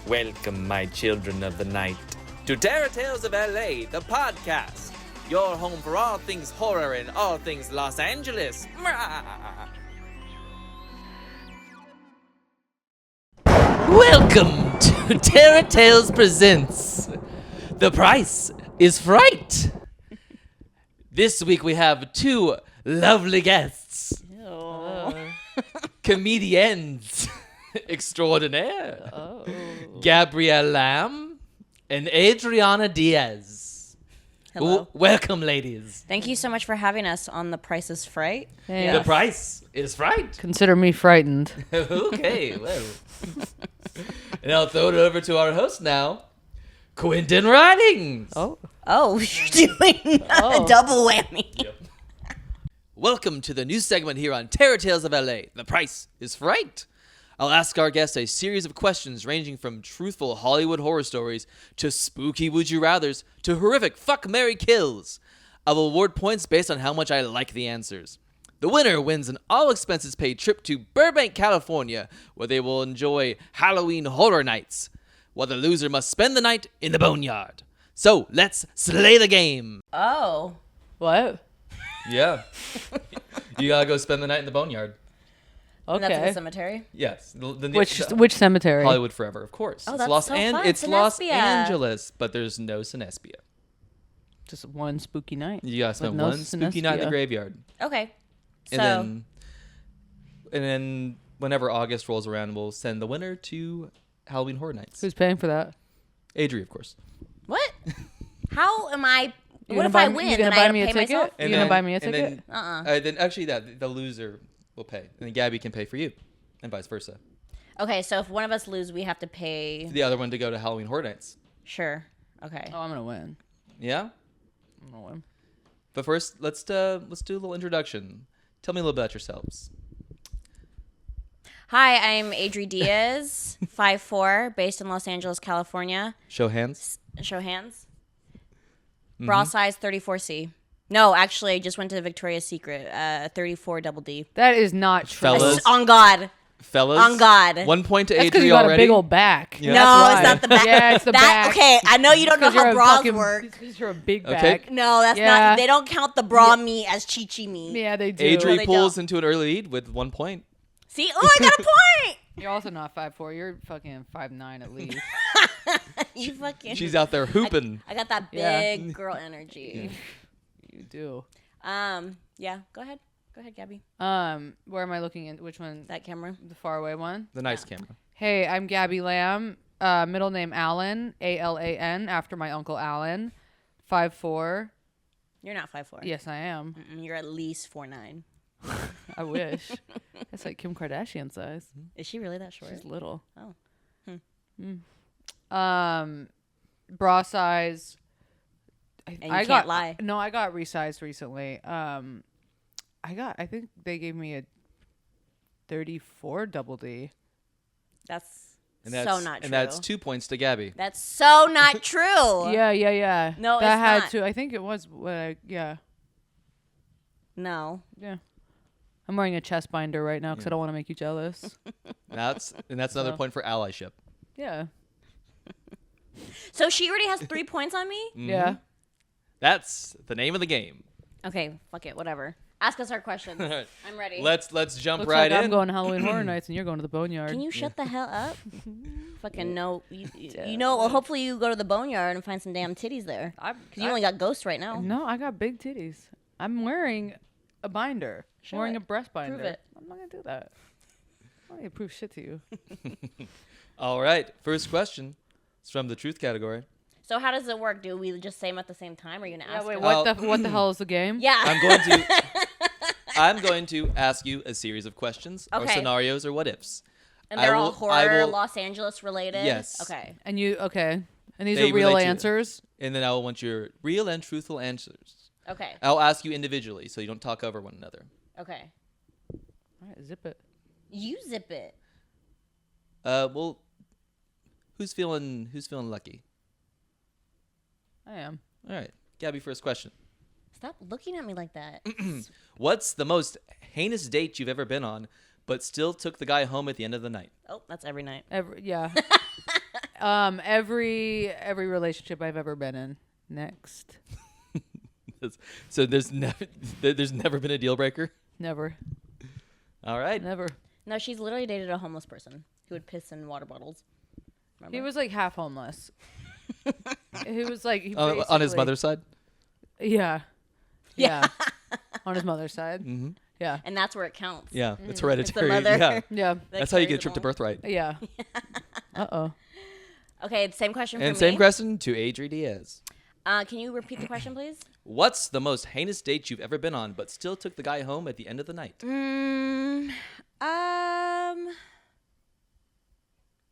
Welcome, my children of the night, to Terror Tales of LA, the podcast. Your home for all things horror and all things Los Angeles. Welcome to Terror Tales Presents The Price is Fright. This week we have two lovely guests. Comedians extraordinaire. Gabby Lamb and Adriana Diaz. Hello. Welcome, ladies. Thank you so much for having us on The Price is Fright. Hey, The price is fright. consider me frightened. Okay, well. And I'll throw it over to our host now, Quentin Ridings. Oh, You're doing a double whammy. Yep. Welcome to the new segment here on Terror Tales of LA. The Price is Fright. I'll ask our guests a series of questions ranging from truthful Hollywood horror stories to spooky would you rathers to horrific fuck, marry, kills. I will award points based on how much I like the answers. The winner wins an all expenses paid trip to Burbank, California, where they will enjoy Halloween horror nights, while the loser must spend the night in the boneyard. So let's slay the game. Oh. what? Yeah. You gotta go spend the night in the boneyard. And that's in the Okay. cemetery? Yes. Which cemetery? Hollywood Forever, of course. Oh, It's that's Los so fun. It's Los Sinespia. Angeles, but there's no Sinespia. Just one spooky night. You gotta spend With no one spooky night in the Sinespia. graveyard. Okay. So, And then whenever August rolls around, we'll send the winner to Halloween Horror Nights. Who's paying for that? Adri, of course. what? How am I? You What gonna if buy I me- win? you gonna and I buy have me to a pay ticket? myself? You gonna buy me a ticket? Uh-uh. Then actually, the loser will pay, and then Gabby can pay for you, and vice versa. Okay, so if one of us lose, we have to pay. The other one to go to Halloween Horror Nights. Sure. Okay. Oh, I'm gonna win. Yeah. I'm gonna win. But first, let's do a little introduction. Tell me a little about yourselves. Hi, I'm Adri Diaz, 5'4", based in Los Angeles, California. Show hands. Show hands. Bra size 34C. No, actually, I just went to Victoria's Secret, 34 double D. That is not true. Fellas. On God. Fellas. On God. 1 point to That's because Adri you got already. a big old back. Yeah. No, That's it's why. not the back. Yeah, it's the back. Okay, I know you don't know 'Cause you're how a bras fucking- work. Because you're a big Okay. back. No, that's Yeah. not. They don't count the bra meat as chi-chi meat. Yeah, they do. Adri they pulls don't. into an early lead with 1 point. See? Oh, I got a point. You're also not 5'4". You're fucking 5'9" at least. You fucking. She's out there hooping. I got that Yeah. big girl energy. You do. Yeah. Go ahead, Gabby. Where am I looking at? Which one? That camera. The far away one? The nice camera. Hey, I'm Gabby Lamb. Middle name Alan, Alan, after my uncle Alan. 5'4". You're not 5'4". Yes, I am. You're at least 4'9". I wish. That's like Kim Kardashian size. Is she really that short? She's little. Oh. Bra size. And you can't lie. No, I got resized recently. I think they gave me a 34 double D. That's And so that's, not true. And that's 2 points to Gabby. That's so not true. Yeah. No, that it's had not. to. I think it was. Yeah. No. I'm wearing a chest binder right now because I don't want to make you jealous. That's another point for allyship. Yeah. So she already has 3 points on me? Yeah. That's the name of the game. Okay, fuck it, whatever. Ask us our questions. right. I'm ready. Let's jump Looks right like in. I'm going to Halloween Horror Nights and you're going to the Boneyard. Can you shut the hell up? Fucking no. You know, well, hopefully you go to the boneyard and find some damn titties there. Because you only got ghosts right now. No, I got big titties. I'm wearing a binder. Show I'm wearing it. a breast binder. Prove it. I'm not gonna do that. I'm not gonna prove shit to you. All right. First question. It's from the truth category. So how does it work? Do we just say them at the same time? Or are you going to ask Wait, us? what the hell is the game? Yeah. I'm going to ask you a series of questions or Okay. scenarios or what ifs. And they're all I horror, will- Los Angeles related? Yes. Okay. And you and these They are real relate to it. answers. And then I will want your real and truthful answers. Okay. I'll ask you individually so you don't talk over one another. Okay. All right, zip it. You zip it. Well, who's feeling lucky? I am. All right. Gabby, first question. Stop looking at me like that. What's the most heinous date you've ever been on, but still took the guy home at the end of the night? Oh, that's every night. Yeah. Every relationship I've ever been in. Next. So there's never been a deal breaker? Never. All right. Never. No, she's literally dated a homeless person who would piss in water bottles. Remember? He was like half homeless. He was like On his mother's side? Yeah. Yeah. On his mother's side. Mm-hmm. Yeah. And that's where it counts. Yeah, it's hereditary. It's the mother. Yeah. Yeah. That's how you get tripped to birthright. Yeah. Uh-oh. Okay, same question for And me. same question to Adri Diaz. Can you repeat the question, please? What's the most heinous date you've ever been on, but still took the guy home at the end of the night?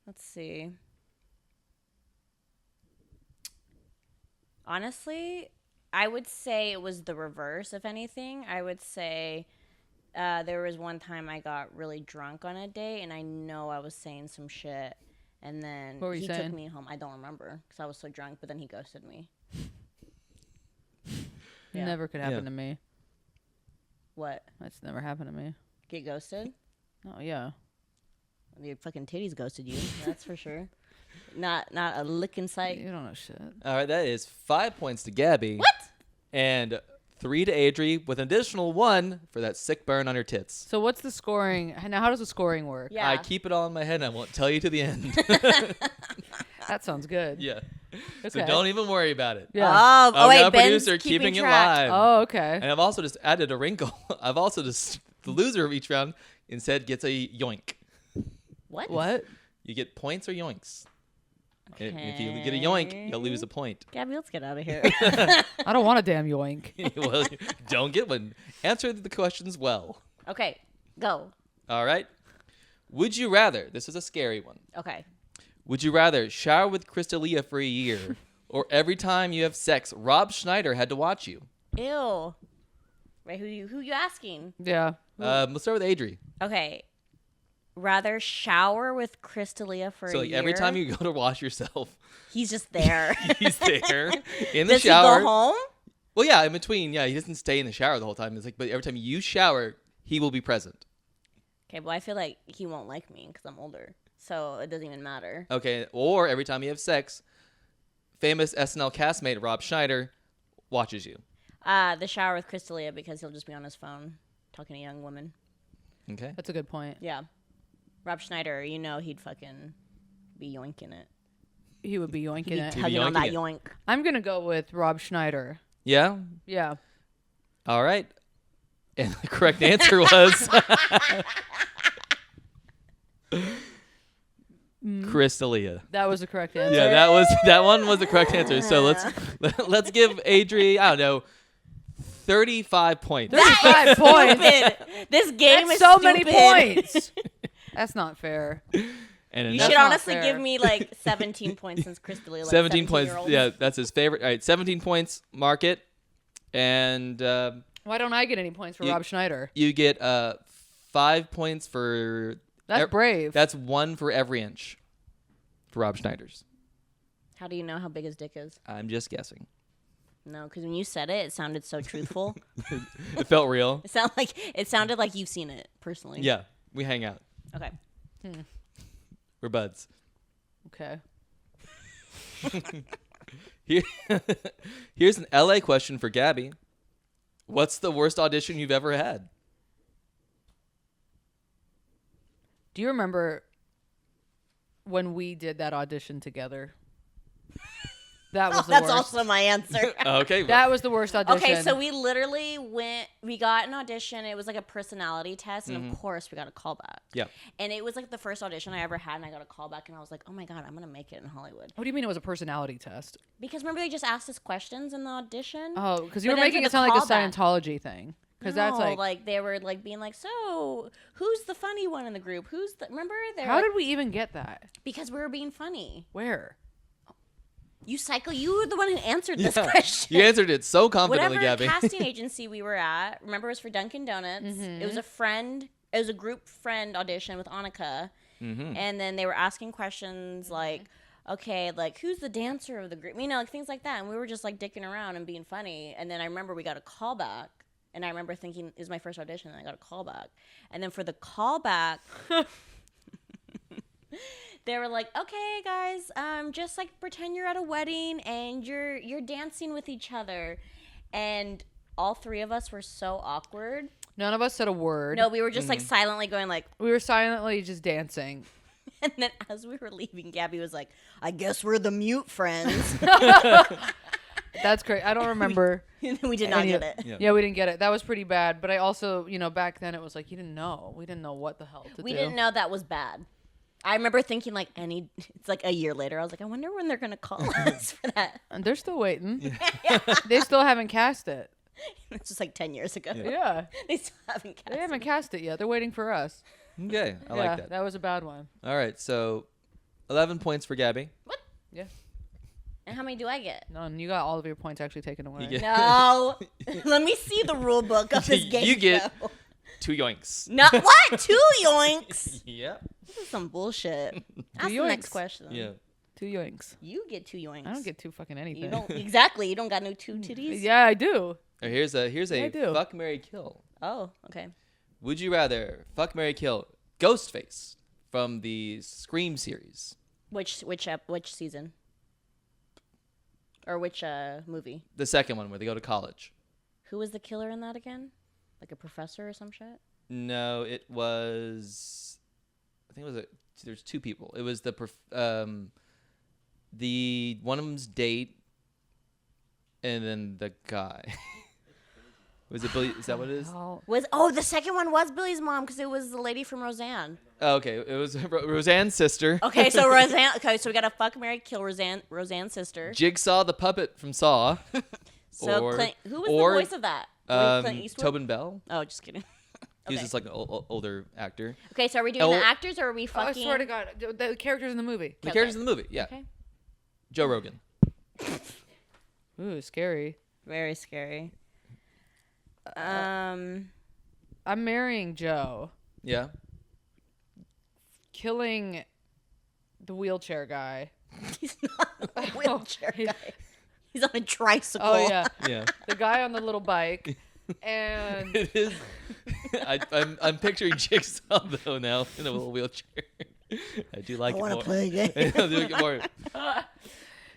Let's see. Honestly, I would say it was the reverse, if anything. I would say there was one time I got really drunk on a date, and I know I was saying some shit, and then he took me home. I don't remember because I was so drunk, but then he ghosted me. Yeah. Never could happen to me. What? That's never happened to me. Get ghosted? Oh, yeah. Your fucking titties ghosted you. That's for sure. Not a lick in sight. You don't know shit. All right, that is 5 points to Gabby. What? And 3 to Adri, with an additional 1 for that sick burn on her tits. So what's the scoring? Now, how does the scoring work? Yeah. I keep it all in my head, and I won't tell you to the end. That sounds good. Yeah. Okay. So don't even worry about it. Yeah. Oh, I've got wait, a Ben's producer keeping it track. live. Oh, okay. And I've also just added a wrinkle. I've also just, the loser of each round instead gets a yoink. What? What? You get points or yoinks. Okay. And if you get a yoink, you'll lose a point. Gabby, let's get out of here. I don't want a damn yoink. Well, don't get one. Answer the questions well. Okay, go. All right. Would you rather, this is a scary one. Okay. Would you rather shower with Crystalia for a year or every time you have sex, Rob Schneider had to watch you? Ew. Wait, who you asking? Yeah. Let's start with Adri. Okay. Rather shower with Crystalia for So a like year. every time you go to wash yourself, He's just there. he's there in the Does shower. he go home? Well, yeah, in between. Yeah, he doesn't stay in the shower the whole time. It's like, but every time you shower, he will be present. Okay, well, I feel like he won't like me because I'm older. So it doesn't even matter. Okay, or every time you have sex, famous SNL castmate Rob Schneider watches you. The shower with Crystalia because he'll just be on his phone talking to young women. Okay. That's a good point. Yeah. Rob Schneider, you know he'd fucking be yoinking it. He would be yoinking He'd it. be tugging on that yoinking yoink. I'm going to go with Rob Schneider. Yeah? Yeah. All right. And the correct answer was Crystalia. That was the correct answer. Yeah, that one was the correct answer. So let's give Adri, I don't know, 35 points. 35 points. Stupid. This game That's is so stupid. many points. That's not fair. And You enough- should not honestly fair. give me like 17 points since Crystalia like 17 points. 17-year-olds. Yeah, that's his favorite. All right, 17 points. Mark it. And Why don't I get any points for You- Rob Schneider? you get 5 points for... That's brave. That's 1 for every inch for Rob Schneider's. How do you know how big his dick is? I'm just guessing. No, because when you said it, it sounded so truthful. It felt real. It sounded like you've seen it personally. Yeah, we hang out. Okay. We're buds. Okay. Here, here's an LA question for Gabby. What's the worst audition you've ever had? Do you remember when we did that audition together? That was the That's worst. also my answer. Okay. That was the worst audition. Okay, so we literally we got an audition. It was like a personality test, and of course we got a callback. Yeah. And it was like the first audition I ever had, and I got a callback, and I was like, oh my God, I'm going to make it in Hollywood. What do you mean it was a personality test? Because remember they just asked us questions in the audition? Oh, because you But were then making for it the sound like a callback- Scientology thing. Because that's No, like, they were like being like, so who's the funny one in the group? Remember? how did we even get that? Because we were being funny. Where? You were the one who answered this question. You answered it so confidently, Whatever Gabby. casting agency we were at, remember it was for Dunkin' Donuts. It was a group friend audition with Annika. And then they were asking questions like, okay, like who's the dancer of the group? You know, like things like that. And we were just like dicking around and being funny. And then I remember we got a callback. And I remember thinking, it was my first audition, and I got a callback. And then for the callback, They were like, okay, guys, just like pretend you're at a wedding and you're dancing with each other. And all three of us were so awkward. None of us said a word. No, we were just like silently going like. We were silently just dancing. And then as we were leaving, Gabby was like, I guess we're the mute friends. That's great. I don't remember. We did not get it. Yeah, we didn't get it. That was pretty bad. But I also, back then it was like, you didn't know. We didn't know what the hell to do. We didn't know that was bad. I remember thinking like it's like a year later. I was like, I wonder when they're going to call us for that. And they're still waiting. They still haven't cast it. It's just like 10 years ago. Yeah. They still haven't cast it. They haven't cast it yet. They're waiting for us. Okay, I like that. That was a bad one. All right, so 11 points for Gabby. What? Yeah. And how many do I get? None. You got all of your points actually taken away. You get- No. Let me see the rule book of this game. You get show. 2 yoinks. No, what? 2 yoinks? Yep. This is some bullshit. Ask the yoinks. next question. Yeah. 2 yoinks. You get 2 yoinks. I don't get 2 fucking anything. You don't exactly. You don't got no 2 titties. Yeah, I do. Here's a I do. fuck, marry, kill. Oh, okay. Would you rather fuck, marry, kill Ghostface from the Scream series? Which season? Or which movie? The second one where they go to college. Who was the killer in that again? Like a professor or some shit? No, it was. I think it was there's 2 people. It was the one of them's date, and then the guy. Was it Billy? Is that what it is? The second one was Billy's mom because it was the lady from Roseanne. Oh, okay, it was Roseanne's sister. Okay, so Roseanne. Okay, so we got to fuck, marry, kill Roseanne's sister. Jigsaw the puppet from Saw. So who was the voice of that? Clint Eastwood? Tobin Bell. Oh, just kidding. He's Okay. just like an older actor. Okay, so are we doing the actors or are we I fucking? swear to God. The characters in the movie. The characters in the movie, yeah. Okay. Joe Rogan. Ooh, scary. Very scary. I'm marrying Joe. Yeah. Killing the wheelchair guy. He's not a wheelchair guy. He's on a tricycle. Oh, yeah. Yeah. The guy on the little bike. And It is. I'm picturing Jigsaw though now in a little wheelchair. I do like it more. play a game. I do like it more.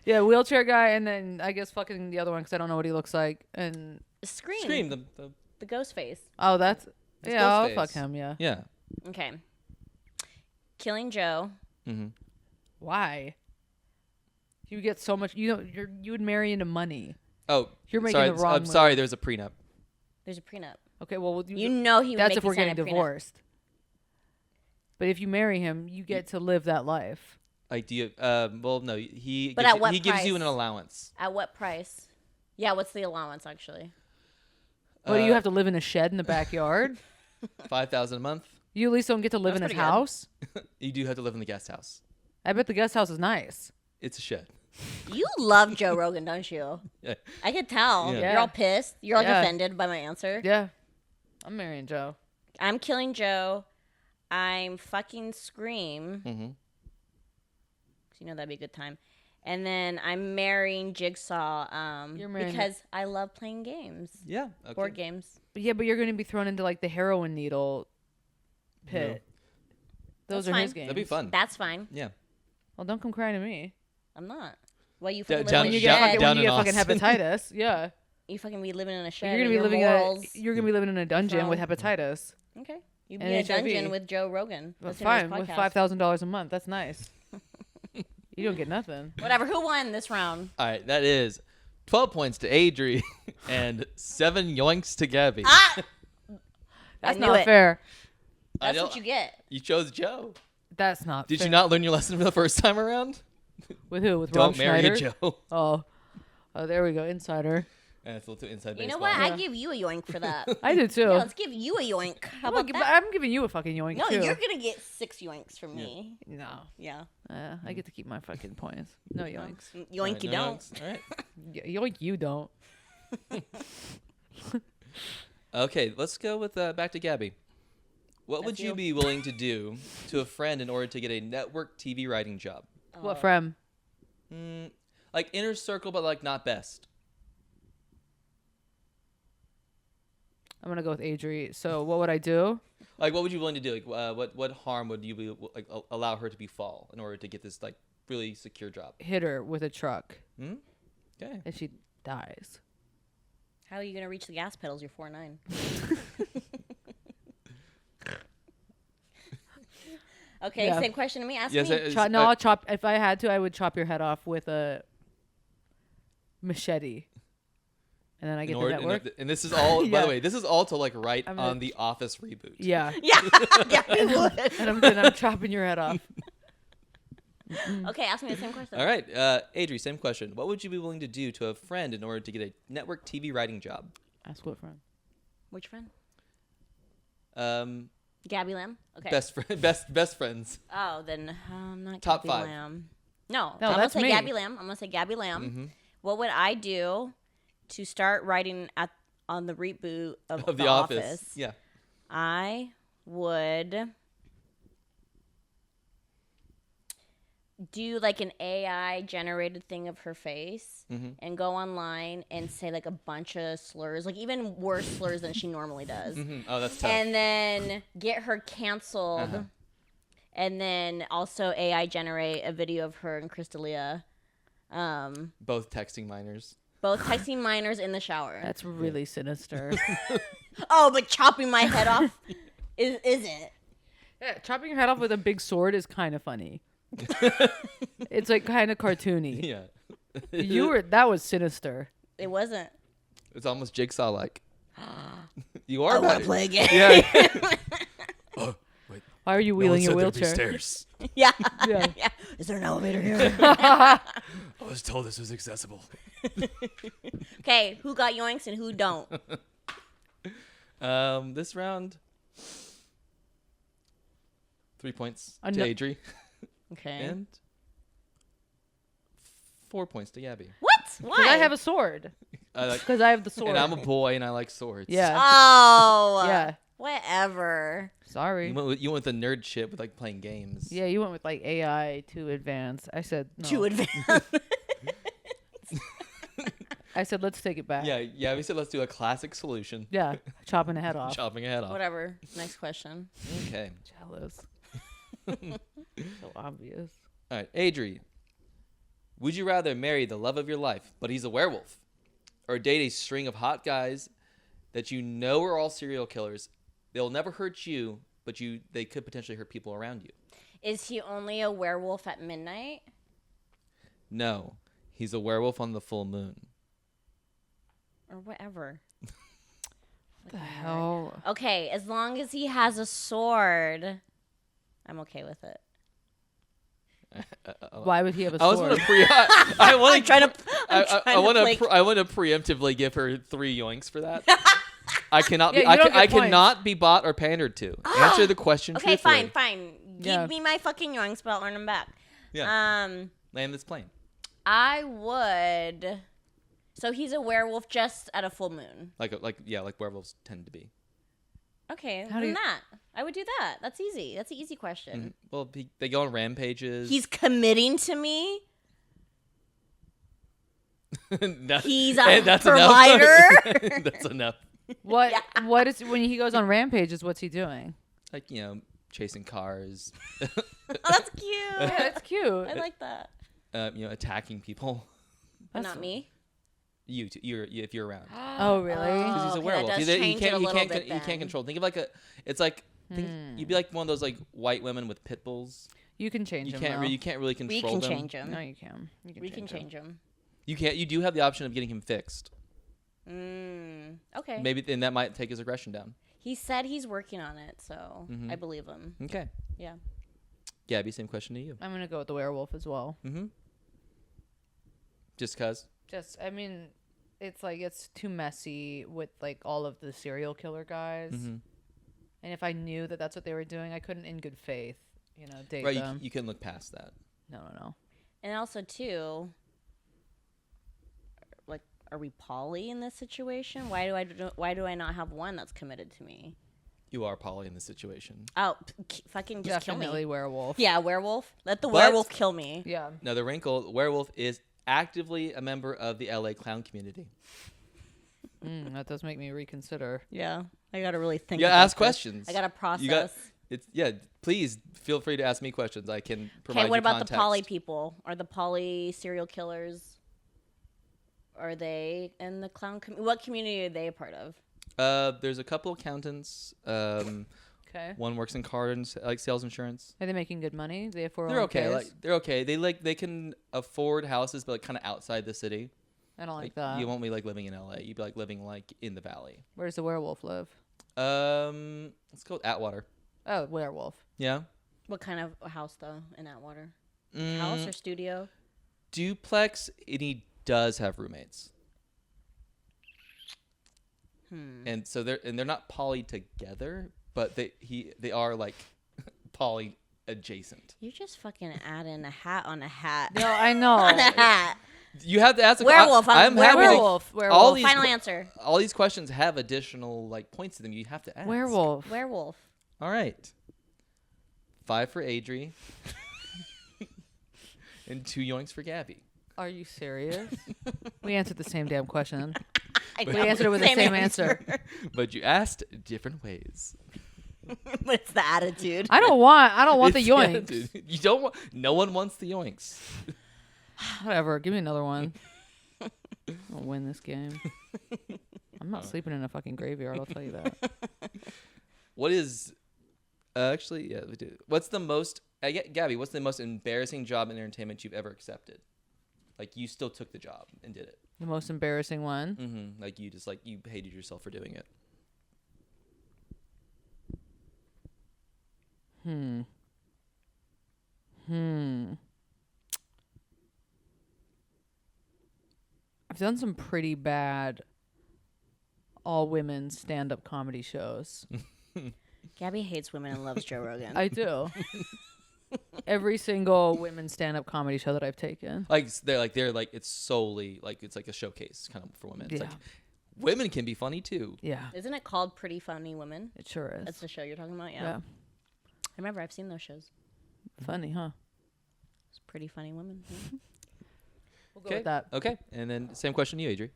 yeah, wheelchair guy, and then I guess fucking the other one because I don't know what he looks like. And Scream. The The ghost face. oh, that's I'll Ghostface. fuck him. Yeah. yeah. Okay. Killing Joe. Mm-hmm. Why? You get so much. You would marry into money. Oh, You're making sorry, the wrong I'm move. sorry. There's a prenup. There's a prenup. Okay, well, You know he would that's make if you we're sign getting a prenup. divorced. But if you marry him, you get to live that life. Idea. Well, no. He. But gives at you, what he gives you price? an allowance. At what price? Yeah, what's the allowance actually? What do you have to live in a shed in the backyard? $5,000 a month. You at least don't get to live That's in his pretty good. house. You do have to live in the guest house. I bet the guest house is nice. It's a shed. You love Joe Rogan, don't you? Yeah. I could tell. Yeah. You're all pissed. You're all Yeah. offended by my answer. Yeah, I'm marrying Joe. I'm killing Joe. I'm fucking Scream. Mm-hmm. 'Cause you know that'd be a good time. And then I'm marrying Jigsaw You're marrying- because I love playing games. Yeah. Okay. Board games. But yeah, but you're going to be thrown into like the heroin needle pit. Those That's are his fine. games. That'd be fun. That's fine. Yeah. Well, don't come crying to me. I'm not. Well, you Down- fucking live down- in When a you down- get shed. fucking, down when you get in fucking hepatitis, yeah. You fucking be living in a shed. You're gonna and be your living morals. you're gonna be living in a dungeon with From- hepatitis. Okay. You'd be And in a HIV. dungeon with Joe Rogan. But listening to his fine, with podcast. $5,000 a month, that's nice. You don't get nothing. Whatever. Who won this round? All right. That is 12 points to Adri and 7 yoinks to Gabby. Ah! That's knew not it. fair. I That's don't- what you get. You chose Joe. That's not. Did fair. you not learn your lesson for the first time around? With who? With Don't Rob marry Schneider? a Joe. Oh, there we go. Insider. And it's a little too inside You baseball. know what? Yeah. I give you a yoink for that. I do too. Yeah, let's give you a yoink. How about that? I'm giving you a fucking yoink No, too. you're gonna get 6 yoinks from me. No. Yeah. I get to keep my fucking points. No yoinks. Yoink, All right, you no don't. yoinks. All right. Yoink, you don't. Okay, let's go with back to Gabby. What would That's you you. be willing to do to a friend in order to get a network TV writing job? What from? Like inner circle, but like not best. I'm gonna go with Adri. So what would I do? Like, what would you be willing to do? Like, what harm would you be like allow her to befall in order to get this like really secure job? Hit her with a truck, Okay. and she dies. How are you gonna reach the gas pedals? You're 4'9". Okay, Yeah. same question to me. Ask Yes, me. I'll chop. If I had to, I would chop your head off with a machete, and then I get the network. And this is all. By Yeah. the way, this is all to like write I'm on gonna- the Office reboot. Yeah, Yeah, yeah, we would. and I'm chopping your head off. Okay, ask me the same question. All right, Adri, same question. What would you be willing to do to a friend in order to get a network TV writing job? Ask what friend? Which friend? Um, Gabby Lamb. Okay. best friends. Oh, then not Top Gabby 5. Lamb. No, No, I'm gonna that's say me. Gabby Lamb. I'm gonna say Gabby Lamb. What would I do to start writing on the reboot of The Office. Yeah. I would do like an AI generated thing of her face and go online and say like a bunch of slurs, like even worse slurs than she normally does. Oh, that's tough. And then get her canceled. And then also AI generate a video of her and Crystalia Both texting minors. both texting minors in the shower. That's really sinister. Oh, but chopping my head off isn't. Yeah, chopping your head off with a big sword is kind of funny. It's like kind of cartoony. Yeah. That was sinister. It wasn't. It's almost Jigsaw like. You are. I want to play again. Yeah. Why are you wheeling your wheelchair? Stairs. Yeah. Yeah. Yeah. Is there an elevator here? I was told this was accessible. Okay, who got yoinks and who don't? This round, 3 points to No- Adri Okay. and 4 points to Gabby. What? Why? Because I have a sword. Because I have the sword. and I'm a boy and I like swords. Yeah. Oh. Yeah. Whatever. Sorry. You went with the nerd shit with like playing games. Yeah, you went with like AI too advanced. I said no. Too advanced. I said let's take it back. Yeah. We said let's do a classic solution. Yeah. Chopping a head off. Chopping a head off. Whatever. Next question. Okay. Jealous. So obvious. All right, Adri. Would you rather marry the love of your life, but he's a werewolf, or date a string of hot guys that you know are all serial killers? They'll never hurt you, but they could potentially hurt people around you. Is he only a werewolf at midnight? No, he's a werewolf on the full moon. Or whatever. What the hell? Okay, as long as he has a sword, I'm okay with it. Why would he have a I was sword? going to I I'm want trying to. I want to preemptively give her 3 yoinks for that. I cannot Yeah, be. you don't I get points. cannot be bought or pandered to. Answer the question Okay, truthfully. fine. Yeah. Give me my fucking yoinks, but I'll earn them back. Yeah. Land this plane. I would. So he's a werewolf just at a full moon. Like werewolves tend to be. Okay, How do then you- that. I would do that. That's easy. That's an easy question. Well, they go on rampages. He's committing to me. That- He's and a provider. Enough. That's enough. What? What is when he goes on rampages? What's he doing? Like chasing cars. Oh, that's cute. Yeah, that's cute. I like that. Attacking people. But not me. You if you're around. Oh, really? Because he's a okay, werewolf. that does He change it can't. a He little can't. bit He can't then. control. Think of you'd be like one of those like white women with pit bulls. You can change You him. can't. though. You can't really We control can them. change him. No, you can. We can change him. You can't. You do have the option of getting him fixed. Okay. Maybe, and that might take his aggression down. He said he's working on it, so I believe him. Okay. Yeah. Gabby, same question to you. I'm gonna go with the werewolf as well. Just cause. I mean, it's too messy with like all of the serial killer guys. And if I knew that that's what they were doing, I couldn't, in good faith, date Right. them. You can look past that. No. And also, too, like, are we poly in this situation? Why do I not have one that's committed to me? You are poly in this situation. Oh, fucking just Definitely kill me. werewolf. Yeah, werewolf. Let the But- werewolf kill me. Yeah. Now the wrinkle: werewolf is actively a member of the LA clown community. That does make me reconsider. Yeah. I gotta really think. You gotta about ask this. questions. I gotta process. You got please feel free to ask me questions. I can provide Okay, what you about context. the poly people? Are the poly serial killers? Are they in the clown community? What community are they a part of? There's a couple accountants. Okay. One works in car and like sales insurance. Are they making good money? They have 401ks? They're okay. They're okay. They can afford houses, but like kind of outside the city. I don't like that. You won't be like living in LA. You'd be like living like in the valley. Where does the werewolf live? It's called Atwater. Oh, werewolf. Yeah. What kind of house though in Atwater? House or studio? Duplex. And he does have roommates. And so they're not poly together, but they are like poly adjacent. You just fucking add in a hat on a hat. No, I know. On a hat. You have to ask. Werewolf. I'm werewolf. happy to- Werewolf. all these Final answer. All these questions have additional like points to them. You have to ask. Werewolf. Werewolf. All right. 5 for Adri. And 2 yoinks for Gabby. Are you serious? We answered the same damn question. I We know. answered it with the same answer. But you asked different ways. But it's the attitude. I don't want the It's yoinks. attitude. You don't want. No one wants the yoinks. Whatever. Give me another one. I'll win this game. I'm not sleeping in a fucking graveyard. I'll tell you that. What is? Actually, yeah, we do. What's the most? Gabby, what's the most embarrassing job in entertainment you've ever accepted? Like you still took the job and did it. The most embarrassing one. Mm-hmm. Like you just you hated yourself for doing it. I've done some pretty bad all women stand-up comedy shows. Gabby hates women and loves Joe Rogan. I do. Every single women's stand-up comedy show that I've taken. They're like it's solely like it's like a showcase kind of for women. It's Yeah. like women can be funny too. Yeah, Isn't it called Pretty Funny Women? it sure is. That's the show you're talking about? Yeah. Yeah. I remember I've seen those shows. Funny, huh? It's Pretty Funny Women. Yeah. We'll go with that. Okay. And then same question to you,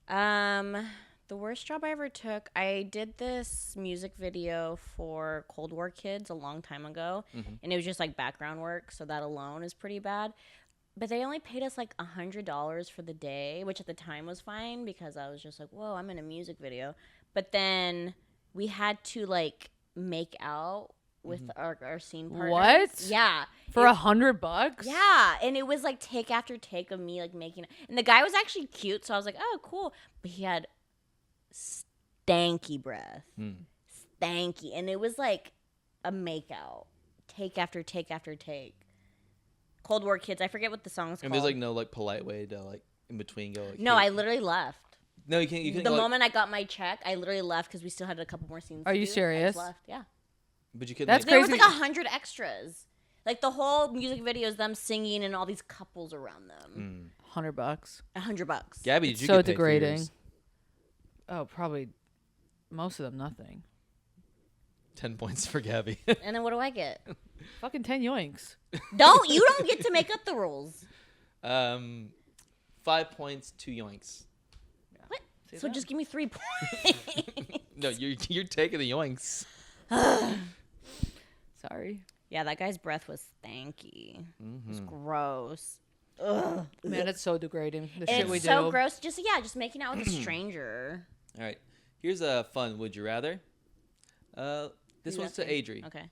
Adri. The worst job I ever took, I did this music video for Cold War Kids a long time ago, and it was just like background work, so that alone is pretty bad. But they only paid us like $100 for the day, which at the time was fine because I was just like, whoa, I'm in a music video. But then we had to like make out with our scene partners. What? Yeah. For $100? Yeah, and it was like take after take of me like making, and the guy was actually cute, so I was like, oh, cool. But he had stanky breath, stanky, and it was like a makeout, take after take after take. Cold War Kids, I forget what the song's And called. there's like no like polite way to like in between go. Like, no, hey. I literally left. No, you can't. You can't. The go, moment I got my check, I literally left because we still had a couple more scenes. Are to you do. I serious? just left. Yeah. But you couldn't. That's like, There was crazy. like 100 extras. Like the whole music video is them singing and all these couples around them. $100. $100. Gabby, did It's you so get paid for degrading. yours? Oh, probably most of them nothing. 10 points for Gabby. And then what do I get? Fucking 10 yoinks. You don't get to make up the rules. 5 points, 2 yoinks. What? See So that? just give me 3 points. No, you're taking the yoinks. Sorry. Yeah, that guy's breath was stanky. It was gross. Ugh. Man, it's so degrading. The And shit we it's so do. gross. Just making out with a stranger. All right. Here's a fun would you rather. This Who's one's to asking? Adri. Okay.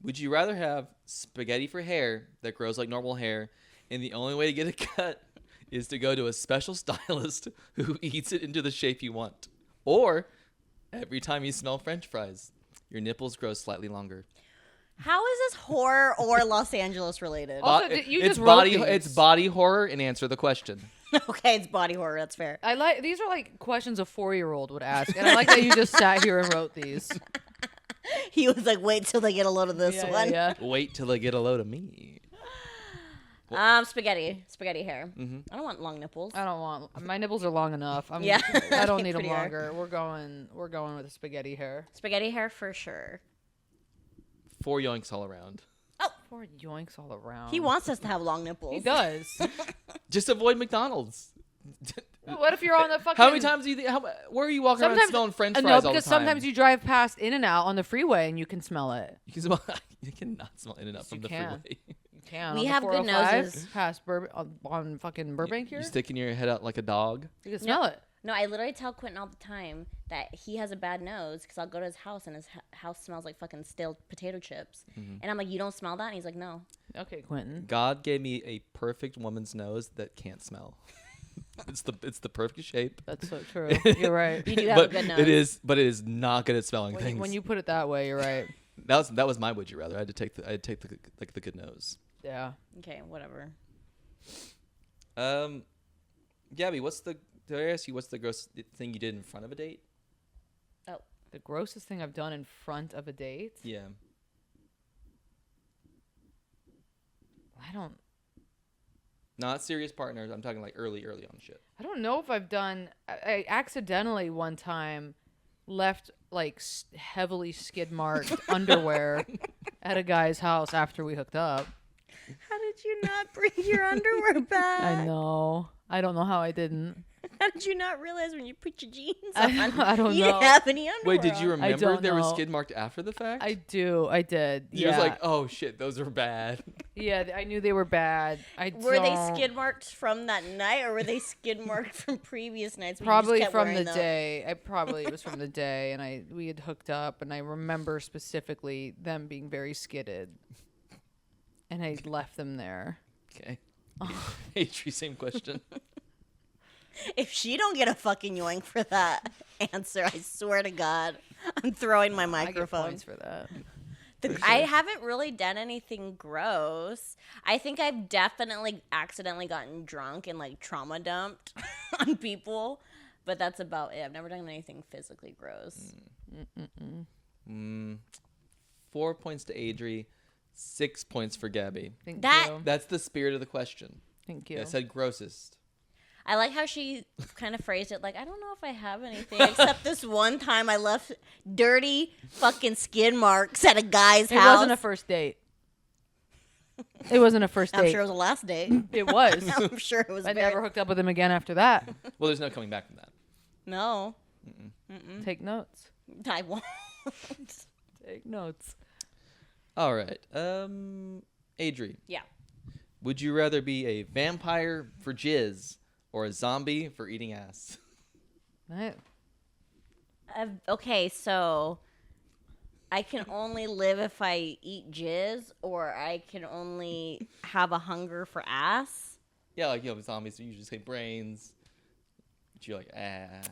Would you rather have spaghetti for hair that grows like normal hair, and the only way to get it cut is to go to a special stylist who eats it into the shape you want? Or every time you smell French fries, your nipples grow slightly longer? How is this horror or Los Angeles related? Also, you it's just wrote body these. it's body horror and answer the question. Okay, it's body horror. That's fair. I like these are like questions a 4-year-old would ask, and I like that you just sat here and wrote these. He was like, wait till they get a load of this one. Yeah. Wait till I get a load of me. Spaghetti hair. I don't want long nipples. I don't want my nipples are long enough. Yeah. I don't need them Prettier. longer. We're going with the spaghetti hair. Spaghetti hair for sure. 4 yoinks all around. 4 yoinks all around. He wants us to have long nipples. He does. Just avoid McDonald's. What if you're on the fucking? How many times do you think? Where are you walking around smelling French fries No, all the time? because sometimes you drive past In-N-Out on the freeway and you can smell it. You can smell. You cannot smell In-N-Out from the can. freeway. You can. We on the have good 405 noses. Past on fucking Burbank here. You're sticking your head out like a dog. You can smell it. No, I literally tell Quentin all the time that he has a bad nose because I'll go to his house and his house smells like fucking stale potato chips. And I'm like, you don't smell that? And he's like, no. Okay, Quentin. God gave me a perfect woman's nose that can't smell. It's the perfect shape. That's so true. You're right. You do have a good nose. It is not good at smelling things. When you put it that way, you're right. that was my would you rather. I had to take the good nose. Yeah. Okay, whatever. Gabby, did I ask you what's the gross thing you did in front of a date? Oh. The grossest thing I've done in front of a date? Yeah. I don't Not serious partners. I'm talking like early on shit. I don't know if I've done. I accidentally one time left like heavily skid marked underwear at a guy's house after we hooked up. How did you not bring your underwear back? I know. I don't know how I didn't. How did you not realize when you put your jeans on? I don't you know. didn't have any underwear. Wait, did you on? remember don't there was know. skid marked after the fact? I did. She Yeah. was like, oh shit, those are bad. Yeah, I knew they were bad. Were they skid marked from that night, or were they skid marked from previous nights? But Probably you just kept from wearing the them? day. It was from the day, and we had hooked up, and I remember specifically them being very skidded, and I left them there. Okay. Adri, same question. If she don't get a fucking yoink for that answer, I swear to God, I'm throwing my I get microphone. points for that. I haven't really done anything gross. I think I've definitely accidentally gotten drunk and like trauma dumped on people, but that's about it. I've never done anything physically gross. 4 points to Adri, 6 points for Gabby. Thank That- you. That's the spirit of the question. Thank you. I said grossest. I like how she kind of phrased it like, I don't know if I have anything except this one time I left dirty fucking skid marks at a guy's It house. wasn't a first date. It wasn't a first date. I'm sure it was a last date. It was. I'm sure it was. I very- never hooked up with him again after that. Well, there's no coming back from that. No, Take notes. I won't. Take notes. All right. Adri, Yeah. would you rather be a vampire for jizz or a zombie for eating ass? Right. Okay, so I can only live if I eat jizz, or I can only have a hunger for ass. Yeah, like, zombies usually say brains. But you're like, ass.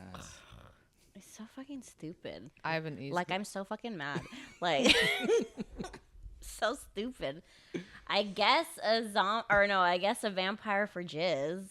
It's so fucking stupid. I haven't eaten. Like, I'm so fucking mad. Like, so stupid. I guess I guess a vampire for jizz.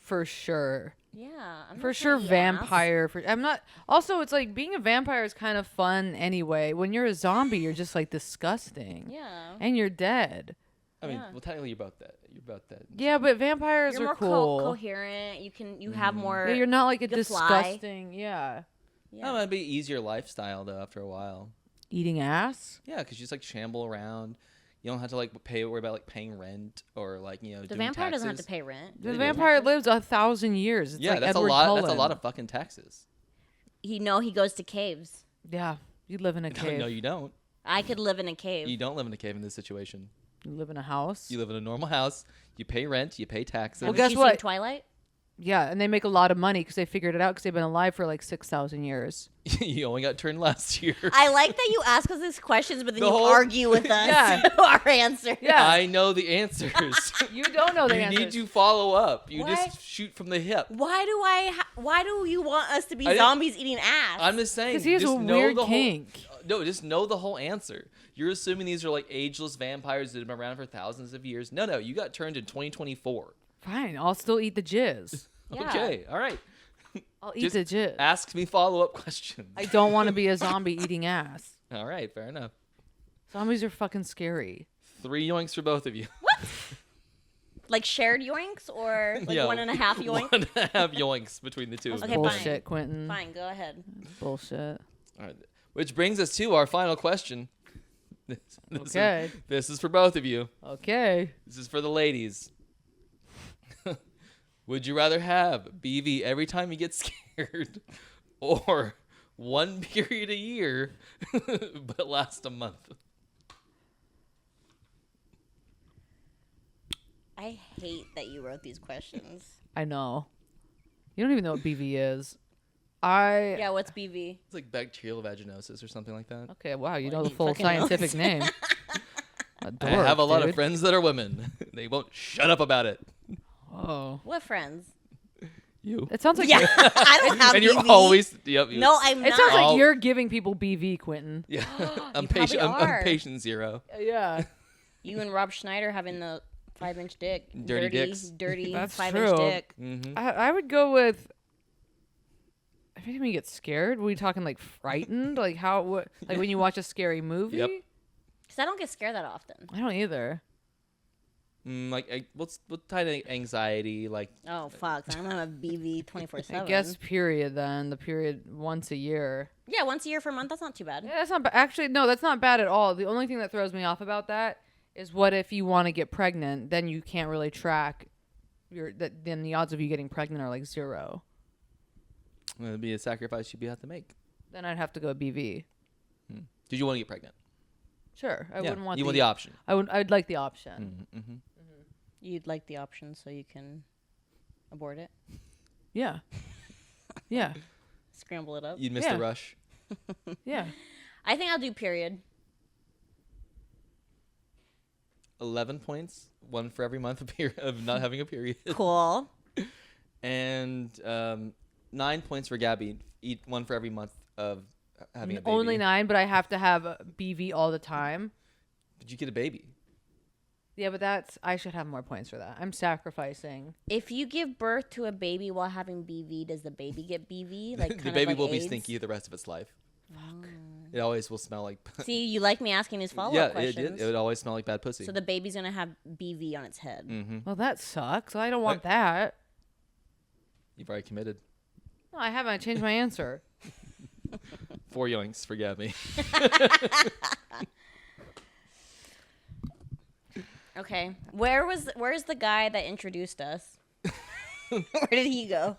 For sure. Yeah. I'm For not sure, gonna eat ass. vampire. I'm not. Also, it's like being a vampire is kind of fun anyway. When you're a zombie, you're just like disgusting. Yeah. And you're dead. I mean, Yeah. well, technically you're about that. You're about that. Yeah, but vampires You're are more cool. coherent. You have more. Yeah, you're not like a you can fly. disgusting. Yeah. Yeah. Oh, it'd be easier lifestyle though after a while. Eating ass. Yeah, because you just like shamble around. You don't have to like worry about like paying rent or like the doing vampire doesn't have to taxes. pay rent. The It is. vampire lives 1,000 years. It's Yeah, like that's Edward a lot. Cullen. That's a lot of fucking taxes. He goes to caves. Yeah, you live in a No, cave. no, you don't. I could live in a cave. You don't live in a cave in this situation. You live in a house. You live in a normal house. You pay rent. You pay taxes. Well, Have guess you what? seen Twilight? Yeah, and they make a lot of money because they figured it out because they've been alive for like 6,000 years. You only got turned last year. I like that you ask us these questions, but then The you whole- argue with us Yeah. our answer. Yeah. I know the answers. You don't know the You answers. need to follow up. You Why? just shoot from the hip. Why do you want us to be I didn't- zombies eating ass? I'm just saying. Because he has just a know weird the kink. No, just know the whole answer. You're assuming these are like ageless vampires that have been around for thousands of years. No, you got turned in 2024. Fine, I'll still eat the jizz. Yeah. Okay, all right. I'll eat Just the jizz. Ask me follow-up questions. I don't want to be a zombie eating ass. All right, fair enough. Zombies are fucking scary. 3 yoinks for both of you. Like shared yoinks or like Yeah, 1.5 yoinks? 1.5 yoinks between the two of Okay, you. fine. Bullshit, Quentin. Fine, go ahead. Bullshit. All right. Which brings us to our final question. Okay. This is for both of you. Okay. This is for the ladies. Would you rather have BV every time you get scared or one period a year but last a month? I hate that you wrote these questions. I know. You don't even know what BV is. I Yeah, what's BV? It's like bacterial vaginosis or something like that. Okay, wow, you Well, know the he full fucking scientific knows. name. I have a lot of friends that are women. They won't shut up about it. Oh. What friends? You. It sounds like Yeah, I don't have And you're BV. always... Yep, you, No, I'm it not. sounds like All- you're giving people BV, Quentin. Yeah. You I'm probably patient. I'm are. patient zero. Yeah. You and Rob Schneider having the 5-inch dick. Dirty dicks. Dirty That's 5-inch true. dick. Mm-hmm. I would go with. Every time you get scared, were we talking like frightened? Like how? What? Like when you watch a scary movie? Yep. Because I don't get scared that often. I don't either. What's type of anxiety? Like, Oh, fuck. I'm going to have BV 24/7. I guess period then. The period once a year. Yeah, once a year for a month. That's not too bad. Yeah, that's not actually no, that's not bad at all. The only thing that throws me off about that is what if you want to get pregnant, then you can't really track then the odds of you getting pregnant are like 0. it'd be a sacrifice you'd have to make. Then I'd have to go BV. Did you want to get pregnant? Sure, I wouldn't want. You want the option. I'd like the option. Mm-hmm. You'd like the option so you can abort it, Yeah, yeah, scramble it up. You'd miss Yeah. the rush. yeah. I think I'll do period. 11 points, one for every month of not having a period, Cool. and 9 points for Gabby. One for every month of having a baby. Only 9, but I have to have BV all the time. Did you get a baby? Yeah, but I should have more points for that. I'm sacrificing. If you give birth to a baby while having BV, does the baby get BV? Like The kind baby of like will be AIDS? stinky the rest of its life. Fuck. It always will smell like. See, you like me asking these follow-up Yeah, questions. it would always smell like bad pussy. So the baby's gonna have BV on its head. Mm-hmm. Well, that sucks. I don't want that. You've already committed. No, I haven't. I changed my answer. 4 yoinks for Gabby. Okay, where's the guy that introduced us? Where did he go?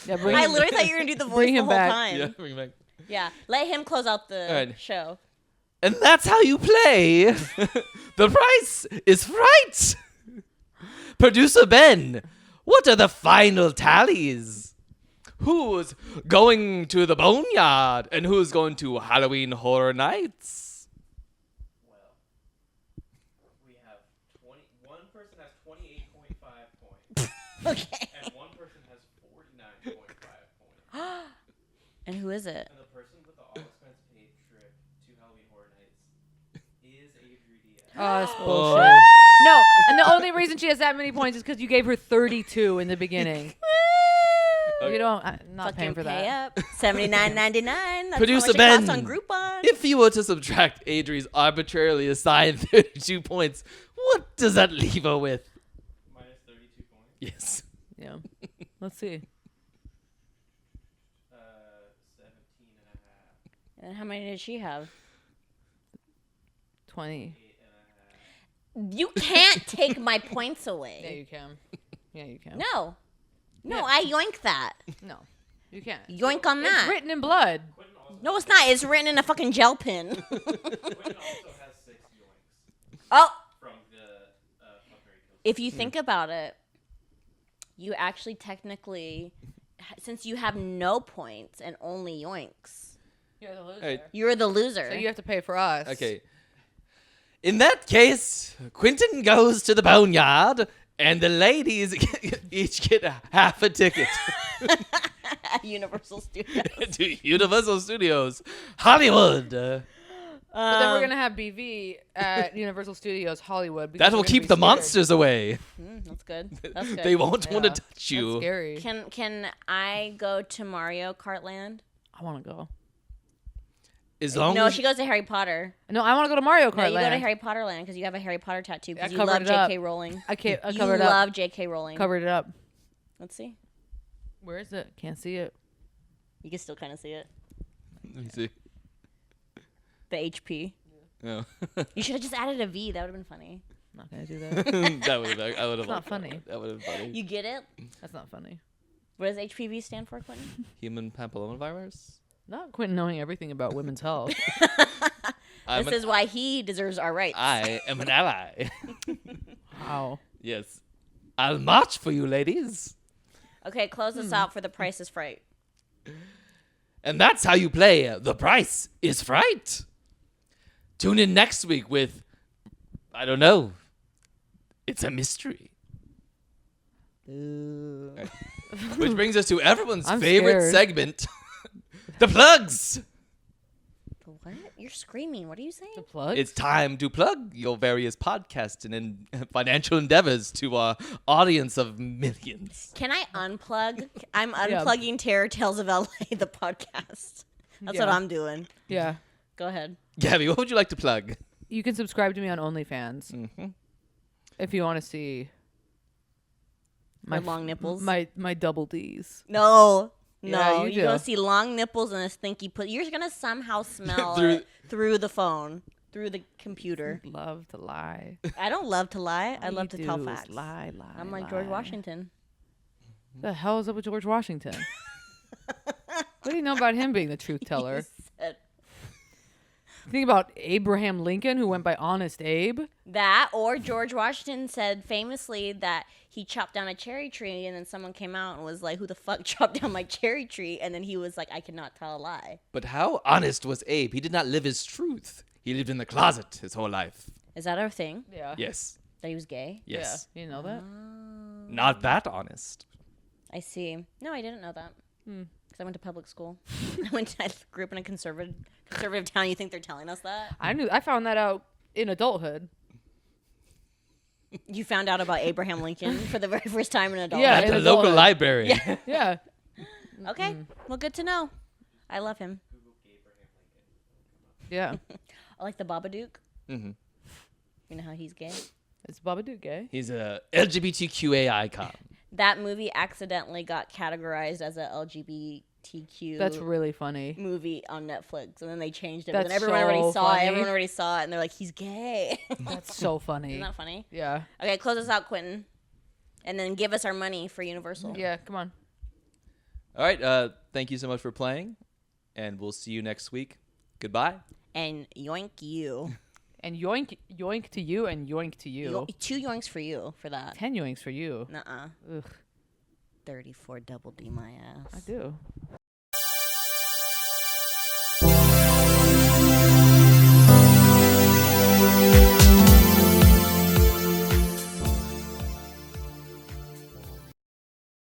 Yeah, bring I him, literally thought you were gonna do the voice Bring the him whole back. time. Yeah, bring it back. Yeah, let him close out the Alright. show. And that's how you play. The price is Fright. Producer Ben, what are the final tallies? Who's going to the boneyard and who's going to Halloween Horror Nights? Well, we have one person has 28.5 points, Okay. and one person has 49.5 points. And who is it? And the person with the all-expense paid trip to Halloween Horror Nights is Adri Diaz. Oh, that's Oh. bullshit. No, and the only reason she has that many points is because you gave her 32 in the beginning. You don't. I'm not paying Fucking for pay that. up. $79.99. That's Producer how much it costs Ben. on Groupon. If you were to subtract Adri's arbitrarily assigned 32 points, what does that leave her with? Minus 32 points. Yes. Yeah. Let's see. 17 and a half. And how many did she have? 20. 8 and a half. You can't take my points Yeah, away. you can. Yeah, you can. No. No, Yeah. I yoink that. No, you can't. Yoink on It's that. written in blood. Quentin also, No, it's not. It's written in a fucking gel pen. Quentin also has 6 yoinks Oh, from the Fuckery Kills. if you think about it, you actually technically, since you have no points and only yoinks, You're the loser. Alright. you're the loser. So you have to pay for us. Okay. In that case, Quentin goes to the boneyard, and the ladies each get half a ticket At Universal Studios. to Universal Studios Hollywood. But then we're gonna have BV at Universal Studios Hollywood. because That will we're gonna keep be the scared. monsters away. That's good. That's good. They won't want Yeah. to touch That's you. scary. Can I go to Mario Kart Land? I want to go. As long No, as she goes to Harry Potter. No, I want to go to Mario Kart No, you go to Land. Harry Potter Land because you have a Harry Potter tattoo because I you covered love it up. J.K. Rowling. I You covered it up. love J.K. Rowling. Covered it up. Let's see. Where is it? Can't see it. You can still kind of see it. Let me see. The HP. No. You should have just added a V. That would have been funny. not gonna do that. That would have. I would have. Not funny. That would have been funny. You get it? That's not funny. What does HPV stand for, Quentin? Human papillomavirus. Not Quentin knowing everything about women's health. This is why he deserves our rights. I am an ally. Wow. Yes. I'll march for you, ladies. Okay, close us out for The Price is Fright. And that's how you play The Price is Fright. Tune in next week with, I don't know, it's a mystery. Which brings us to everyone's I'm favorite scared. segment, the plugs. What? You're screaming. What are you saying? The plug? It's time to plug your various podcasts and financial endeavors to our audience of millions. Can I unplug? I'm unplugging Terror Tales of LA, the podcast. That's what Yeah. I'm doing. Yeah. Go ahead. Gabby, what would you like to plug? You can subscribe to me on OnlyFans Mm-hmm. if you want to see My long nipples. my double D's. No. Yeah, No, you you're gonna do. see long nipples and a stinky put. You're gonna somehow smell Through- it through the phone, through the computer. Love to lie. I don't love to lie. I All love you to tell do is facts. Lie. I'm like George Washington. The hell is up with George Washington? What do you know about him being the truth teller? You said Think about Abraham Lincoln, who went by Honest Abe. that, or George Washington said famously that he chopped down a cherry tree, and then someone came out and was like, "Who the fuck chopped down my cherry tree?" And then he was like, "I cannot tell a lie." But how honest was Abe? He did not live his truth. He lived in the closet his whole life. Is that our thing? Yeah. Yes. That he was gay? Yes. Yeah. You know that? Not that honest. I see. No, I didn't know that. Because I went to public school. I grew up in a conservative town. You think they're telling us that? I found that out in adulthood. You found out about Abraham Lincoln for the very first time in adulthood? Yeah, At in the adulthood. local library. Yeah. Okay. Well, good to know. I love him. Yeah. I like the Babadook. Mhm. You know how he's gay? Is Babadook gay? He's a LGBTQA icon. That movie accidentally got categorized as a LGBTQ That's really funny. movie on Netflix, and then they changed it. That's But then everyone already so saw it. funny. Everyone already saw it, and they're like, "He's gay." That's so funny. Isn't that funny? Yeah. Okay, close us out, Quentin, and then give us our money for Universal. Yeah, come on. All right. Thank you so much for playing, and we'll see you next week. Goodbye. And yoink you. And yoink to you and yoink to you. 2 yoinks for you for that. 10 yoinks for you. Nuh-uh. Ugh, 34 double D my ass. I do.